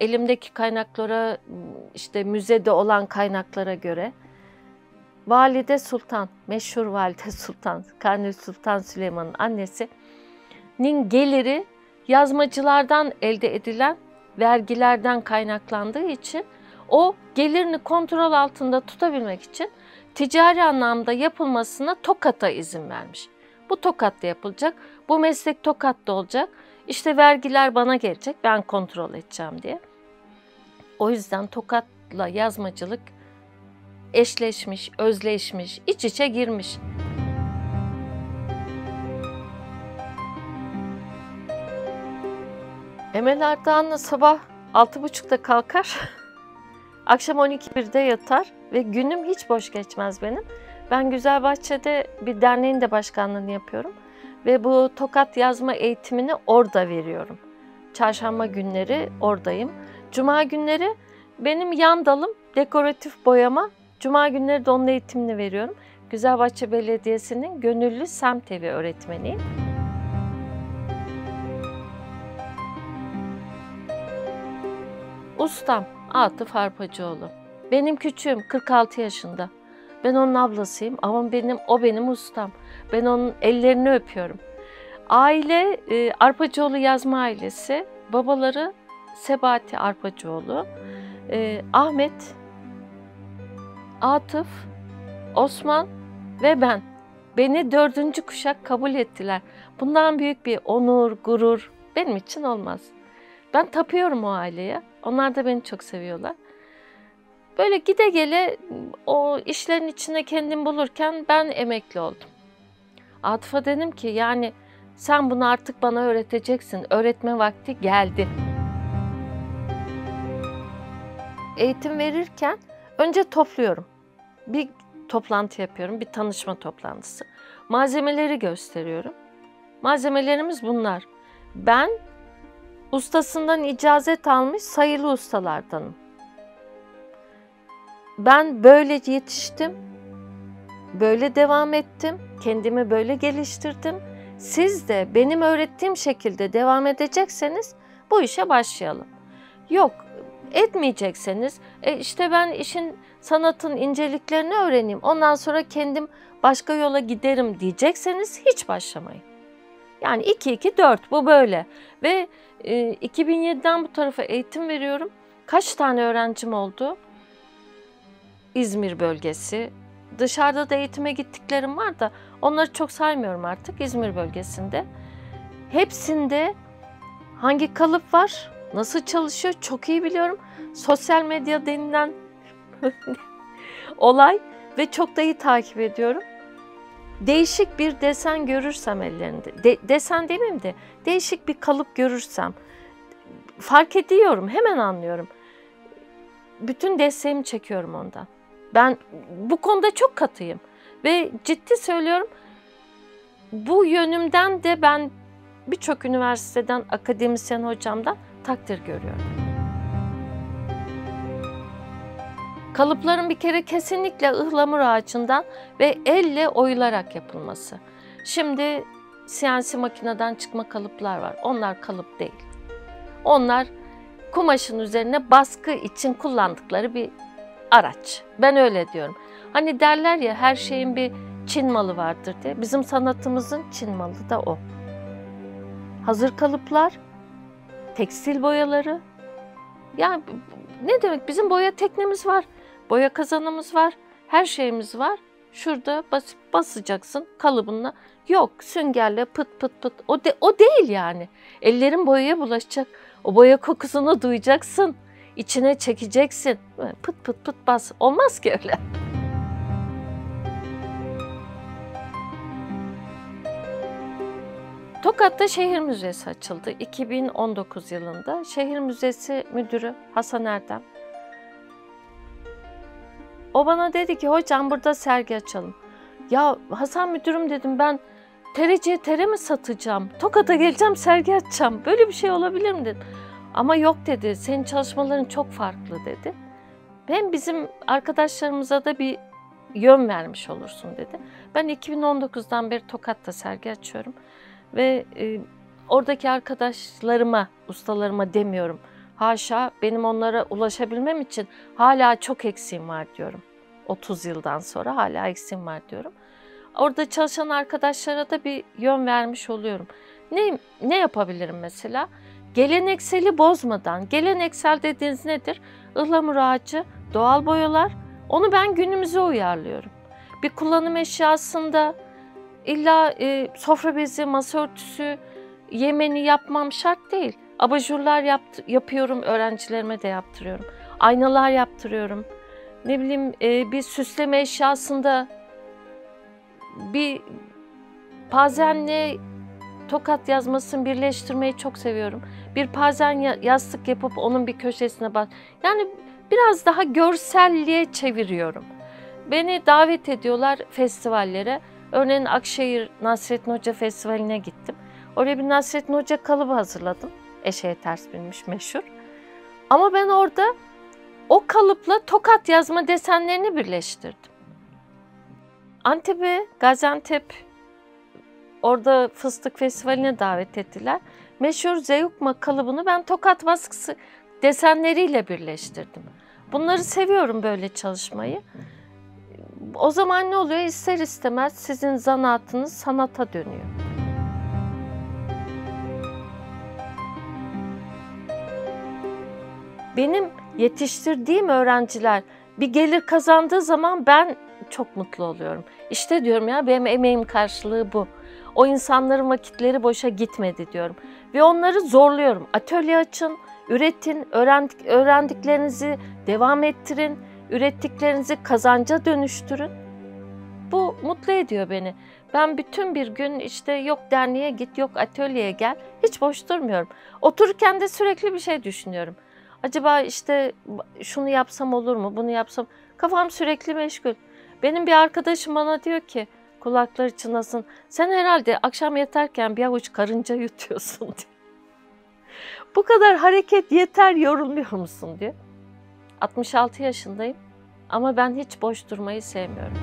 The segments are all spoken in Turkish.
elimdeki kaynaklara, işte müzede olan kaynaklara göre Valide Sultan, meşhur Valide Sultan, Kanuni Sultan Süleyman'ın annesinin geliri yazmacılardan elde edilen vergilerden kaynaklandığı için o gelirini kontrol altında tutabilmek için ticari anlamda yapılmasına Tokat'a izin vermiş. Bu Tokat'ta yapılacak, bu meslek Tokat'ta olacak, işte vergiler bana gelecek, ben kontrol edeceğim diye. O yüzden Tokat'la yazmacılık eşleşmiş, özleşmiş, iç içe girmiş. Emel Erdoğan'la sabah 6.30'da kalkar, akşam 12.1'de yatar ve günüm hiç boş geçmez benim. Ben Güzelbahçe'de bir derneğin de başkanlığını yapıyorum ve bu Tokat yazma eğitimini orada veriyorum. Çarşamba günleri oradayım. Cuma günleri benim yan dalım dekoratif boyama. Cuma günleri de onun eğitimini veriyorum. Güzelbahçe Belediyesi'nin gönüllü semt evi öğretmeniyim. Ustam Atıf Arpacıoğlu. Benim küçüğüm 46 yaşında. Ben onun ablasıyım ama o benim ustam. Ben onun ellerini öpüyorum. Aile Arpacıoğlu yazma ailesi. Babaları Sebati Arpacıoğlu, Ahmet, Atıf, Osman ve ben. Beni 4. kuşak kabul ettiler. Bundan büyük bir onur, gurur benim için olmaz. Ben tapıyorum o aileye. Onlar da beni çok seviyorlar. Böyle gide gele o işlerin içine kendim bulurken ben emekli oldum. Atıf'a dedim ki yani sen bunu artık bana öğreteceksin. Öğretme vakti geldi. Eğitim verirken önce topluyorum. Bir toplantı yapıyorum, bir tanışma toplantısı. Malzemeleri gösteriyorum. Malzemelerimiz bunlar. Ben ustasından icazet almış sayılı ustalardanım. Ben böyle yetiştim, böyle devam ettim, kendimi böyle geliştirdim. Siz de benim öğrettiğim şekilde devam edecekseniz bu işe başlayalım. Yok, etmeyecekseniz işte ben işin sanatın inceliklerini öğreneyim, ondan sonra kendim başka yola giderim diyecekseniz hiç başlamayın. Yani 2-2-4 bu böyle ve 2007'den bu tarafa eğitim veriyorum. Kaç tane öğrencim oldu? İzmir bölgesi. Dışarıda da eğitime gittiklerim var da onları çok saymıyorum artık İzmir bölgesinde. Hepsinde hangi kalıp var, nasıl çalışıyor çok iyi biliyorum. Sosyal medya denilen olay ve çok da iyi takip ediyorum. Değişik bir desen görürsem ellerinde, desen demeyeyim de değişik bir kalıp görürsem fark ediyorum, hemen anlıyorum. Bütün desteğimi çekiyorum ondan. Ben bu konuda çok katıyım ve ciddi söylüyorum. Bu yönümden de ben birçok üniversiteden, akademisyen hocamdan takdir görüyorum. Kalıpların bir kere kesinlikle ıhlamur ağacından ve elle oyularak yapılması. Şimdi CNC makineden çıkma kalıplar var. Onlar kalıp değil. Onlar kumaşın üzerine baskı için kullandıkları bir araç. Ben öyle diyorum. Hani derler ya her şeyin bir Çin malı vardır diye. Bizim sanatımızın Çin malı da o. Hazır kalıplar, tekstil boyaları. Ya ne demek? Bizim boya teknemiz var. Boya kazanımız var. Her şeyimiz var. Şurada basacaksın kalıbınla. Yok süngerle pıt pıt pıt. O değil yani. Ellerin boyaya bulaşacak. O boya kokusunu duyacaksın. İçine çekeceksin. Pıt pıt pıt bas. Olmaz ki öyle. Tokat'ta şehir müzesi açıldı 2019 yılında. Şehir müzesi müdürü Hasan Erdem. O bana dedi ki hocam burada sergi açalım. Ya Hasan müdürüm dedim ben tereciye tere mi satacağım? Tokat'a geleceğim sergi açacağım. Böyle bir şey olabilir mi dedim. Ama yok dedi senin çalışmaların çok farklı dedi. Hem bizim arkadaşlarımıza da bir yön vermiş olursun dedi. Ben 2019'dan beri Tokat'ta sergi açıyorum. Ve oradaki arkadaşlarıma, ustalarıma demiyorum. haşa, benim onlara ulaşabilmem için hala çok eksiğim var diyorum. 30 yıldan sonra hala eksiğim var diyorum. Orada çalışan arkadaşlara da bir yön vermiş oluyorum. Ne yapabilirim mesela? Gelenekseli bozmadan, geleneksel dediğiniz nedir? Ihlamur ağacı, doğal boyalar, onu ben günümüze uyarlıyorum. Bir kullanım eşyasında illa sofra bezi, masa örtüsü, yemeni yapmam şart değil. Abajurlar yapıyorum, öğrencilerime de yaptırıyorum. Aynalar yaptırıyorum. Ne bileyim bir süsleme eşyasında bir pazenle tokat yazmasını birleştirmeyi çok seviyorum. Bir pazen yastık yapıp onun bir köşesine bak. Yani biraz daha görselliğe çeviriyorum. Beni davet ediyorlar festivallere. Örneğin Akşehir Nasrettin Hoca Festivali'ne gittim. Oraya bir Nasrettin Hoca kalıbı hazırladım. Eşeğe ters binmiş meşhur. Ama ben orada o kalıpla tokat yazma desenlerini birleştirdim. Antep'e, Gaziantep, orada Fıstık Festivali'ne davet ettiler. Meşhur Zeyukma kalıbını ben tokat baskısı desenleriyle birleştirdim. Bunları seviyorum, böyle çalışmayı. O zaman ne oluyor? İster istemez sizin zanaatınız sanata dönüyor. Benim yetiştirdiğim öğrenciler bir gelir kazandığı zaman ben çok mutlu oluyorum. İşte diyorum ya, benim emeğim karşılığı bu. O insanların vakitleri boşa gitmedi diyorum. Ve onları zorluyorum. Atölye açın, üretin, öğrendiklerinizi devam ettirin, ürettiklerinizi kazanca dönüştürün. Bu mutlu ediyor beni. Ben bütün bir gün işte yok derneğe git, yok atölyeye gel, hiç boş durmuyorum. Otururken de sürekli bir şey düşünüyorum. Acaba işte şunu yapsam olur mu, bunu yapsam? Kafam sürekli meşgul. Benim bir arkadaşım bana diyor ki, kulakları çınlasın, sen herhalde akşam yatarken bir avuç karınca yutuyorsun diyor. Bu kadar hareket yeter, yorulmuyor musun diyor. 66 yaşındayım ama ben hiç boş durmayı sevmiyorum.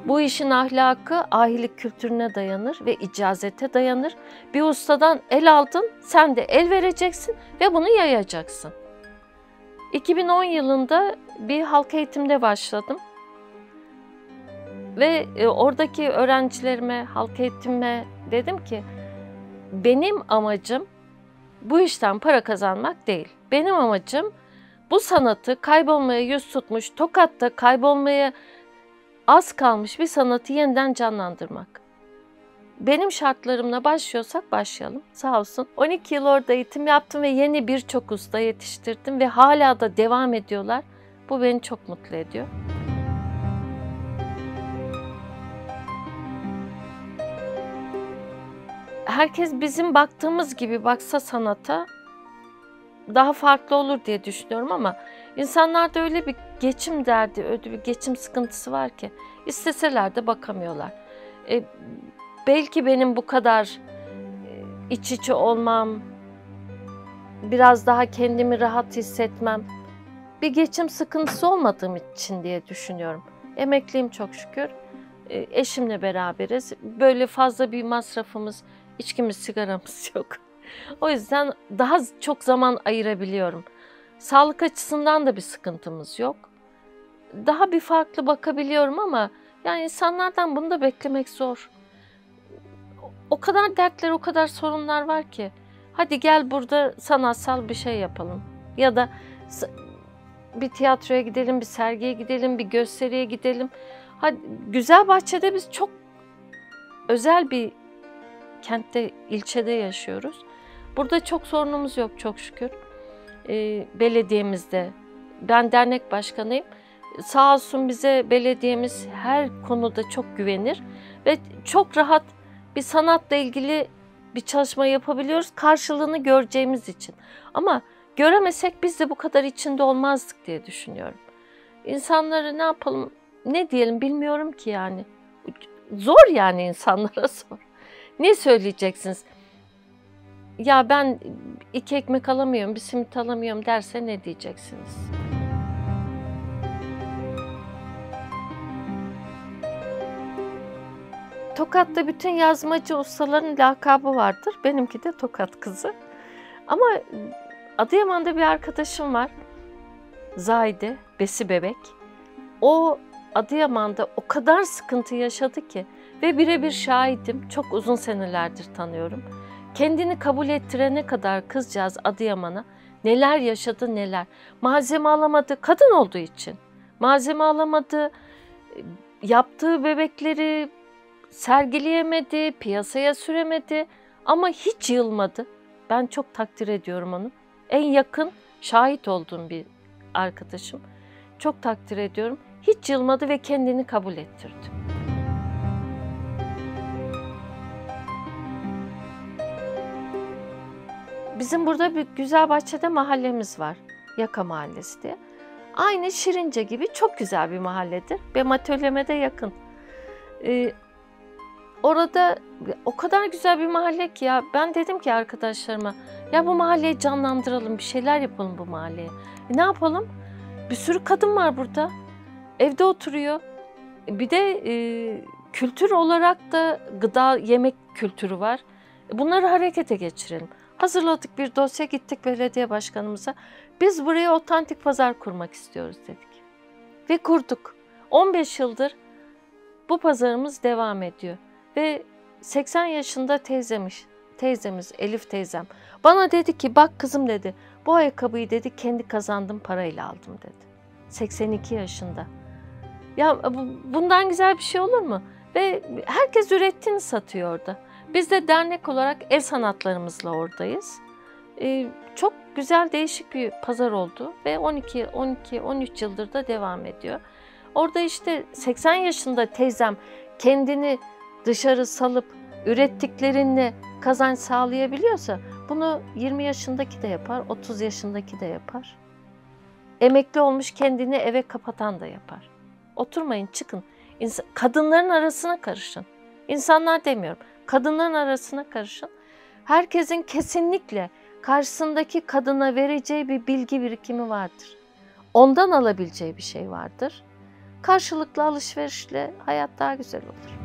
Bu işin ahlakı ahilik kültürüne dayanır ve icazete dayanır. Bir ustadan el aldın, sen de el vereceksin ve bunu yayacaksın. 2010 yılında bir halk eğitimde başladım. Ve oradaki öğrencilerime, halk eğitime dedim ki, benim amacım bu işten para kazanmak değil. Benim amacım bu sanatı kaybolmaya yüz tutmuş, Tokat'ta kaybolmaya az kalmış bir sanatı yeniden canlandırmak. Benim şartlarımla başlıyorsak başlayalım. Sağ olsun. 12 yıl orada eğitim yaptım ve yeni birçok usta yetiştirdim ve hala da devam ediyorlar. Bu beni çok mutlu ediyor. Herkes bizim baktığımız gibi baksa sanata daha farklı olur diye düşünüyorum ama insanlarda öyle bir geçim derdi, öyle bir geçim sıkıntısı var ki isteseler de bakamıyorlar. Belki benim bu kadar iç içe olmam, biraz daha kendimi rahat hissetmem, bir geçim sıkıntısı olmadığım için diye düşünüyorum. Emekliyim çok şükür. Eşimle beraberiz. Böyle fazla bir masrafımız, içkimiz, sigaramız yok. O yüzden daha çok zaman ayırabiliyorum. Sağlık açısından da bir sıkıntımız yok. Daha bir farklı bakabiliyorum ama yani insanlardan bunu da beklemek zor. O kadar dertler, o kadar sorunlar var ki. Hadi gel burada sanatsal bir şey yapalım. Ya da bir tiyatroya gidelim, bir sergiye gidelim, bir gösteriye gidelim. Hadi, Güzelbahçe'de biz çok özel bir kentte, ilçede yaşıyoruz. Burada çok sorunumuz yok çok şükür. Belediyemizde. Ben dernek başkanıyım. Sağ olsun bize belediyemiz her konuda çok güvenir ve çok rahat bir sanatla ilgili bir çalışma yapabiliyoruz karşılığını göreceğimiz için. Ama göremesek biz de bu kadar içinde olmazdık diye düşünüyorum. İnsanları ne yapalım, ne diyelim bilmiyorum ki yani. Zor yani, insanlara zor. Ne söyleyeceksiniz? Ya ben 2 ekmek alamıyorum, bir simit alamıyorum derse ne diyeceksiniz? Tokat'ta bütün yazmacı ustaların lakabı vardır. Benimki de Tokat kızı. Ama Adıyaman'da bir arkadaşım var. Zahide, Besi Bebek. O Adıyaman'da o kadar sıkıntı yaşadı ki ve birebir şahidim. Çok uzun senelerdir tanıyorum. Kendini kabul ettirene kadar kızcağız Adıyaman'a neler yaşadı neler. Malzeme alamadı kadın olduğu için. Malzeme alamadı, yaptığı bebekleri sergileyemedi, piyasaya süremedi ama hiç yılmadı. Ben çok takdir ediyorum onu. En yakın şahit olduğum bir arkadaşım. Çok takdir ediyorum. Hiç yılmadı ve kendini kabul ettirdi. Bizim burada bir Güzelbahçe'de mahallemiz var. Yaka Mahallesi diye. Aynı Şirince gibi çok güzel bir mahalledir. Benim atölyeme de yakın. Orada o kadar güzel bir mahalle ki ya, ben dedim ki arkadaşlarıma, ya bu mahalleyi canlandıralım, bir şeyler yapalım bu mahalleye. Ne yapalım? Bir sürü kadın var burada. Evde oturuyor. Bir de kültür olarak da gıda, yemek kültürü var. Bunları harekete geçirelim. Hazırladık bir dosya, gittik belediye başkanımıza. Biz buraya otantik pazar kurmak istiyoruz dedik. Ve kurduk. 15 yıldır bu pazarımız devam ediyor. Ve 80 yaşında teyzemiz Elif teyzem bana dedi ki bak kızım dedi, bu ayakkabıyı dedi kendi kazandığım parayla aldım dedi. 82 yaşında. Ya bundan güzel bir şey olur mu? Ve herkes ürettiğini satıyor orada. Biz de dernek olarak el sanatlarımızla oradayız. Çok güzel, değişik bir pazar oldu ve 13 yıldır da devam ediyor. Orada işte 80 yaşında teyzem kendini dışarı salıp ürettiklerinle kazanç sağlayabiliyorsa bunu 20 yaşındaki de yapar, 30 yaşındaki de yapar. Emekli olmuş kendini eve kapatan da yapar. Oturmayın, çıkın. Kadınların arasına karışın. İnsanlar demiyorum, kadınların arasına karışın. Herkesin kesinlikle karşısındaki kadına vereceği bir bilgi birikimi vardır. Ondan alabileceği bir şey vardır. Karşılıklı alışverişle hayat daha güzel olur.